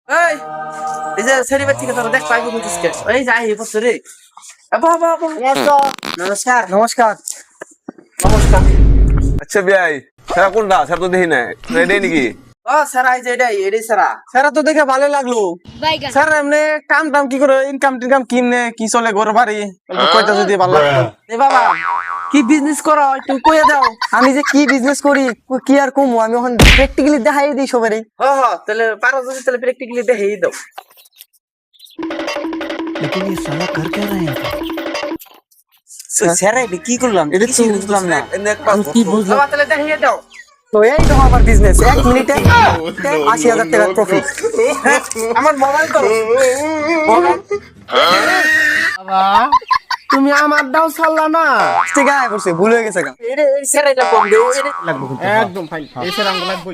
এই এই যে সেরিবের থেকে তোরা দেখ পাইবো বুঝিসকে এই যাই এই বছর রে বাবা বাবা নমস্কার নমস্কার নমস্কার আচ্ছা বিয়াই স্যার কোনটা স্যার তো দেখি না রেডি নাকি ও স্যার এই যে এটাই স্যারা স্যারা তো দেখে ভালো লাগলো স্যার এমনি কাম টাম কি করে ইনকাম টিনকাম কিনে কি চলে ঘর বাড়ি কয়টা যদি ভালো লাগতো এ বাবা কি বিজনেস করো একটু কইয়া দাও আমি যে কি বিজনেস করি কি আর কমু আমি এখন প্র্যাকটিক্যালি দেখাই দিই সবারই। হ তাহলে পারো যদি তাহলে প্র্যাকটিক্যালি দেখিয়ে দাও স্যার এটা কি করলাম এটা তো বুঝলাম না আমি কি বুঝলাম। বাবা তাহলে দেখিয়ে দাও তো এই তো আমার বিজনেস 1 মিনিটে 80,000 টাকা প্রফিট। আমার মোবাইল করো বাবা তুমি আমার দাও ছাড়লা না ঠিক আছে করছে ভুল হয়ে গেছে গা। এটা এই স্যারাইটা কম দেও এটা লাগবে কিন্তু। একদম ফাইন এই স্যার আঙ্গুল লাগবে